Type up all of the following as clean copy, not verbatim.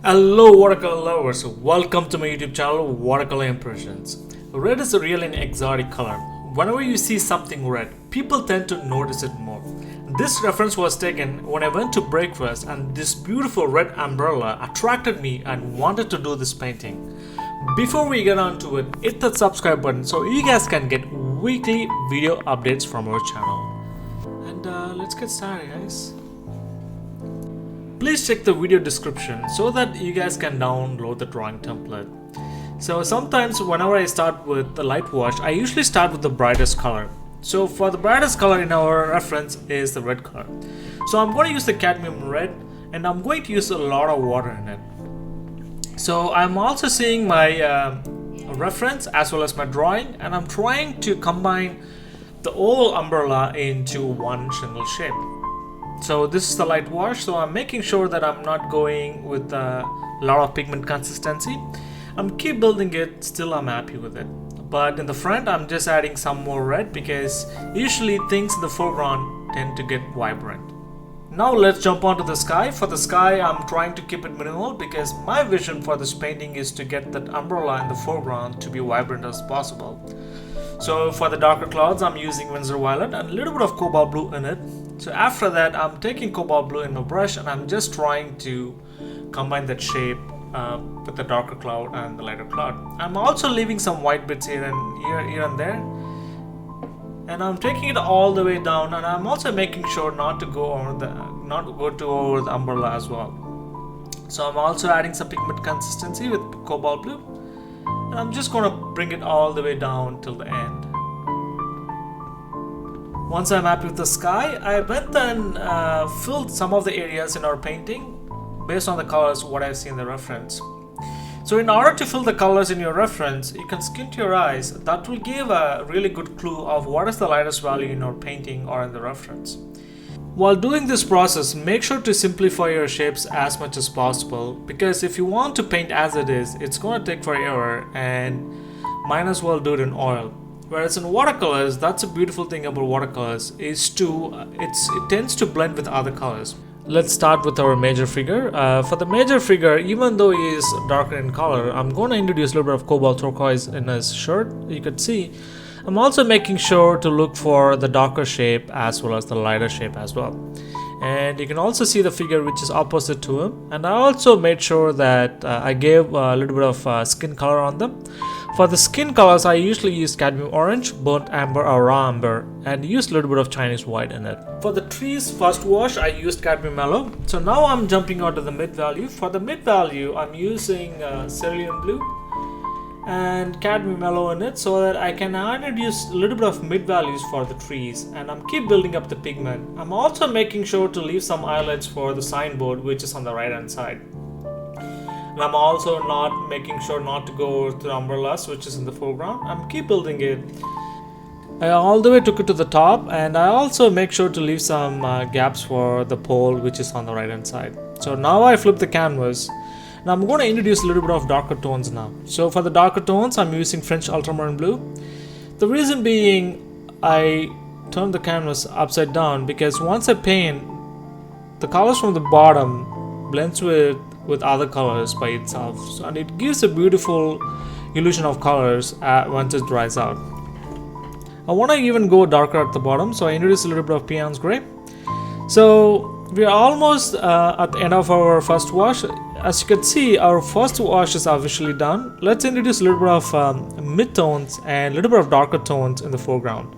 Hello watercolor lovers, welcome to my YouTube channel Watercolor Impressions. Red is a really an exotic color. Whenever you see something red, people tend to notice it more. This reference was taken when I went to breakfast and this beautiful red umbrella attracted me and wanted to do this painting. Before we get on to it, hit that subscribe button so you guys can get weekly video updates from our channel. And let's get started, guys. Please check the video description so that you guys can download the drawing template. So sometimes whenever I start with the light wash, I usually start with the brightest color. So for the brightest color in our reference is the red color. So I'm going to use the cadmium red and I'm going to use a lot of water in it. So I'm also seeing my reference as well as my drawing, and I'm trying to combine the whole umbrella into one single shape. So this is the light wash, so I'm making sure that I'm not going with a lot of pigment consistency. I'm keep building it, still I'm happy with it. But in the front I'm just adding some more red because usually things in the foreground tend to get vibrant. Now let's jump onto the sky. For the sky I'm trying to keep it minimal because my vision for this painting is to get that umbrella in the foreground to be vibrant as possible. So for the darker clouds I'm using Winsor violet and a little bit of cobalt blue in it. So after that I'm taking cobalt blue in my brush and I'm just trying to combine that shape with the darker cloud and the lighter cloud. I'm also leaving some white bits here and there, and I'm taking it all the way down, and I'm also making sure not to go over the umbrella as well. So I'm also adding some pigment consistency with cobalt blue, and I'm just going to bring it all the way down till the end. Once I'm happy with the sky, I went and filled some of the areas in our painting based on the colors what I've seen in the reference. So in order to fill the colors in your reference, you can squint your eyes. That will give a really good clue of what is the lightest value in our painting or in the reference. While doing this process, make sure to simplify your shapes as much as possible, because if you want to paint as it is, it's going to take forever and might as well do it in oil. Whereas in watercolors, that's a beautiful thing about watercolors is it tends to blend with other colors. Let's start with our major figure. For the major figure, even though he is darker in color, I'm going to introduce a little bit of Cobalt Turquoise in his shirt. You can see I'm also making sure to look for the darker shape as well as the lighter shape as well. And you can also see the figure which is opposite to him. And I also made sure that I gave a little bit of skin color on them. For the skin colors, I usually use cadmium orange, burnt amber or raw amber, and use a little bit of Chinese white in it. For the trees first wash, I used cadmium yellow. So now I'm jumping onto the mid value. For the mid value, I'm using Cerulean Blue and cadmium yellow in it so that I can introduce a little bit of mid values for the trees, and I'm keep building up the pigment. I'm also making sure to leave some highlights for the signboard which is on the right hand side. And I'm also not making sure not to go to the umbrellas which is in the foreground. I'm keep building it. I all the way took it to the top, and I also make sure to leave some gaps for the pole which is on the right hand side. So now I flip the canvas. Now I'm going to introduce a little bit of darker tones now. So for the darker tones, I'm using French Ultramarine blue. The reason being, I turned the canvas upside down because once I paint, the colors from the bottom blends with other colors by itself, and it gives a beautiful illusion of colors once it dries out. I want to even go darker at the bottom, so I introduce a little bit of Payne's gray. So we are almost at the end of our first wash. As you can see, our first wash is officially done. Let's introduce a little bit of mid-tones and a little bit of darker tones in the foreground.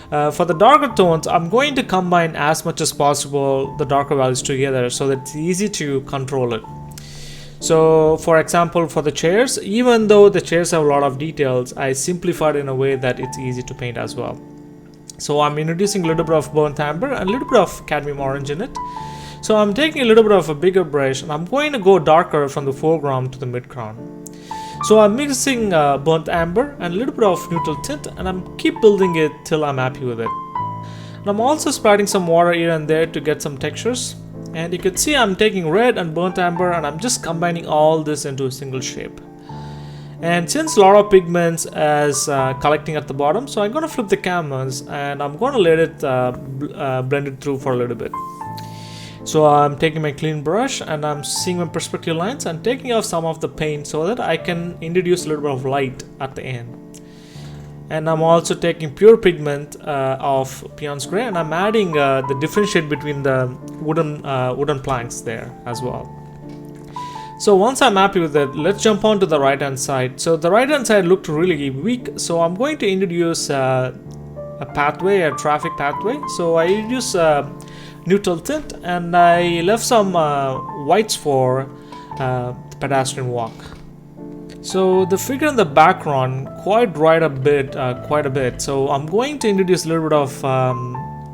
For the darker tones, I'm going to combine as much as possible the darker values together so that it's easy to control it. So for example, for the chairs, even though the chairs have a lot of details, I simplified in a way that it's easy to paint as well. So I'm introducing a little bit of burnt amber and a little bit of cadmium orange in it. So I'm taking a little bit of a bigger brush and I'm going to go darker from the foreground to the midground. So I'm mixing burnt amber and a little bit of NeutralTint, and I'm keep building it till I'm happy with it. And I'm also splattering some water here and there to get some textures. And you can see I'm taking red and burnt amber and I'm just combining all this into a single shape. And since a lot of pigments is collecting at the bottom, so I'm going to flip the canvas and I'm going to let it blend it through for a little bit. So I'm taking my clean brush and I'm seeing my perspective lines and taking off some of the paint so that I can introduce a little bit of light at the end. And I'm also taking pure pigment of Payne's Gray, and I'm adding the differentiate between the wooden planks there as well. So once I'm happy with it, let's jump on to the right hand side. So the right hand side looked really weak, so I'm going to introduce a pathway, a traffic pathway. So I use NeutralTint and I left some whites for the pedestrian walk. So the figure in the background quite bright quite a bit. So I'm going to introduce a little bit of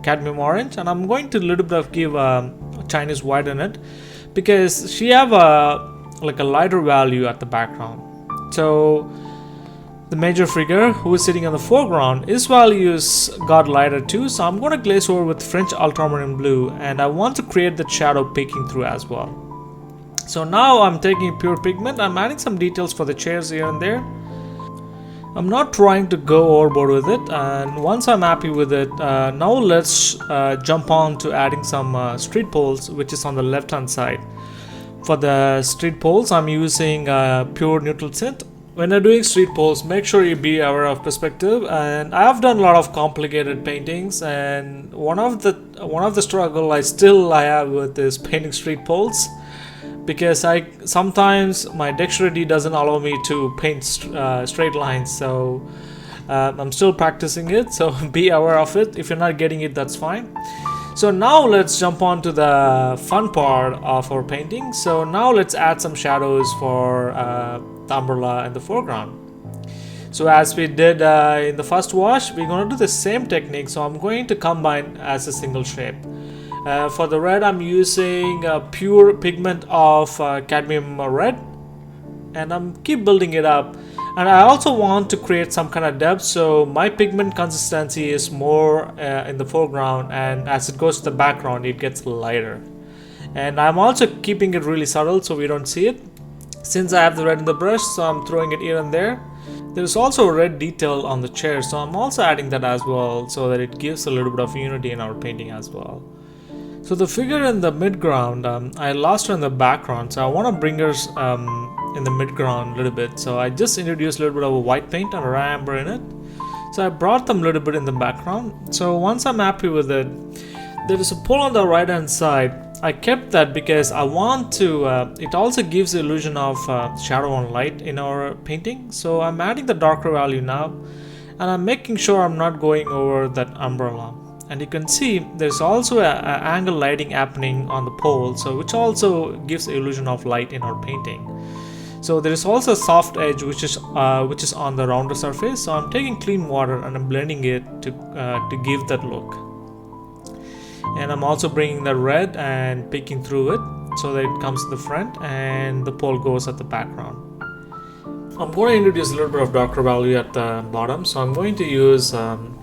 cadmium orange, and I'm going to a little bit of give Chinese white in it, because she have like a lighter value at the background. So the major figure who is sitting in the foreground, his values got lighter too, so I'm going to glaze over with French Ultramarine Blue, and I want to create the shadow peeking through as well. So now I'm taking pure pigment, I'm adding some details for the chairs here and there. I'm not trying to go overboard with it, and once I'm happy with it, now let's jump on to adding some street poles, which is on the left hand side. For the street poles, I'm using pure neutral tint. When you're doing street poles, make sure you be aware of perspective, and I've done a lot of complicated paintings, and one of the struggle I have with is painting street poles, because sometimes my dexterity doesn't allow me to paint straight lines. So I'm still practicing it, so be aware of it. If you're not getting it, that's fine. So now let's jump on to the fun part of our painting. So now let's add some shadows for the umbrella in the foreground. So as we did in the first wash, we're going to do the same technique. So I'm going to combine as a single shape. For the red, I'm using pure pigment of cadmium red, and I'm keep building it up. And I also want to create some kind of depth, so my pigment consistency is more in the foreground, and as it goes to the background, it gets lighter. And I'm also keeping it really subtle so we don't see it. Since I have the red in the brush, so I'm throwing it here and there. There's also a red detail on the chair, so I'm also adding that as well, so that it gives a little bit of unity in our painting as well. So the figure in the midground, I lost her in the background, so I want to bring her in the midground a little bit. So I just introduced a little bit of a white paint and a amber in it. So I brought them a little bit in the background. So once I'm happy with it, there is a pole on the right hand side. I kept that because I want to, it also gives the illusion of shadow and light in our painting. So I'm adding the darker value now, and I'm making sure I'm not going over that umbrella. And you can see there's also a angle lighting happening on the pole, so which also gives the illusion of light in our painting. So there is also a soft edge which is on the rounder surface. So I'm taking clean water and I'm blending it to give that look. And I'm also bringing the red and peeking through it so that it comes to the front and the pole goes at the background. I'm going to introduce a little bit of darker value at the bottom, so I'm going to use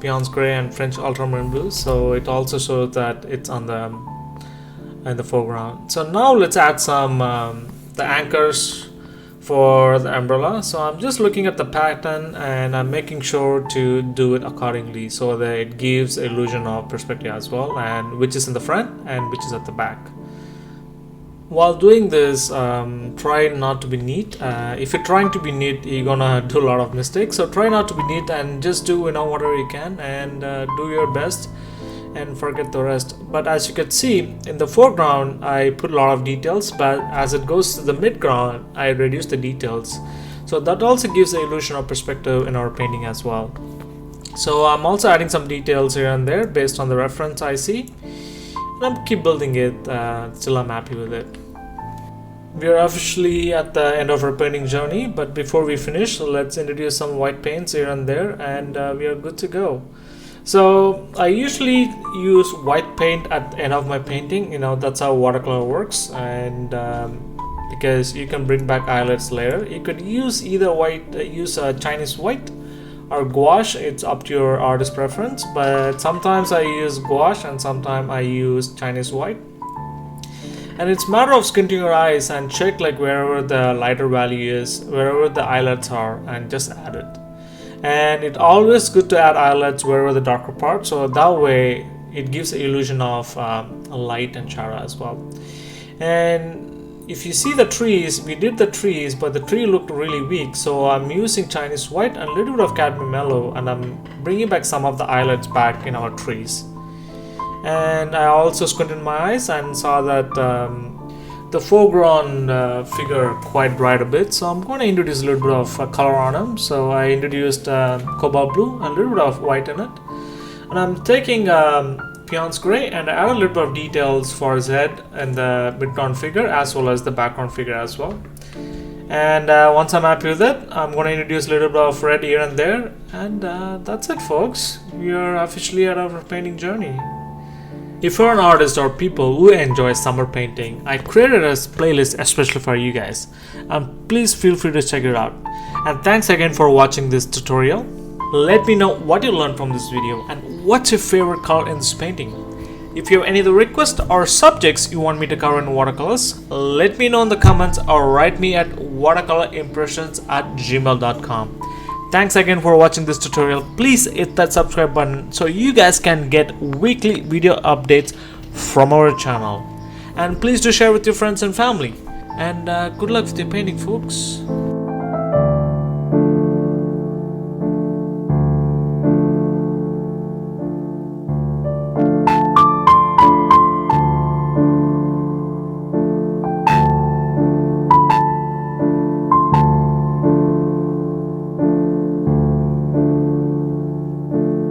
Payne's Gray and French Ultramarine Blue, so it also shows that it's in the foreground. So now let's add some the anchors for the umbrella. So I'm just looking at the pattern and I'm making sure to do it accordingly so that it gives illusion of perspective as well, and which is in the front and which is at the back. While doing this, try not to be neat. If you're trying to be neat, you're gonna do a lot of mistakes. So try not to be neat and just do whatever you can, and do your best and forget the rest. But as you can see in the foreground, I put a lot of details, but as it goes to the midground, I reduce the details. So that also gives the illusion of perspective in our painting as well. So I'm also adding some details here and there based on the reference I see. I'm keep building it, still I'm happy with it. We are officially at the end of our painting journey, but before we finish, let's introduce some white paints here and there, and we are good to go. So I usually use white paint at the end of my painting, that's how watercolor works, and because you can bring back highlights later. You could use either Chinese white or gouache, it's up to your artist preference, but sometimes I use gouache and sometimes I use Chinese white. And it's a matter of squinting your eyes and check wherever the lighter value is, wherever the highlights are, and just add it. And it's always good to add highlights wherever the darker part, so that way it gives the illusion of light and shadow as well. And if you see the trees, we did the trees, but the tree looked really weak, so I'm using Chinese white and a little bit of cadmium yellow, and I'm bringing back some of the eyelets back in our trees. And I also squinted my eyes and saw that the foreground figure quite bright a bit, so I'm going to introduce a little bit of color on him. So I introduced cobalt blue and a little bit of white in it, and I'm taking Payne's gray and add a little bit of details for his head and the midground figure as well as the background figure as well. And once I'm happy with it, I'm going to introduce a little bit of red here and there, and that's it, folks. We are officially at our painting journey. If you're an artist or people who enjoy summer painting, I created a playlist especially for you guys, and please feel free to check it out. And thanks again for watching this tutorial. Let me know what you learned from this video and what's your favorite color in this painting. If you have any other requests or subjects you want me to cover in watercolors, let me know in the comments or write me at watercolorimpressions@gmail.com. Thanks again for watching this tutorial. Please hit that subscribe button so you guys can get weekly video updates from our channel. And please do share with your friends and family. And good luck with your painting, folks.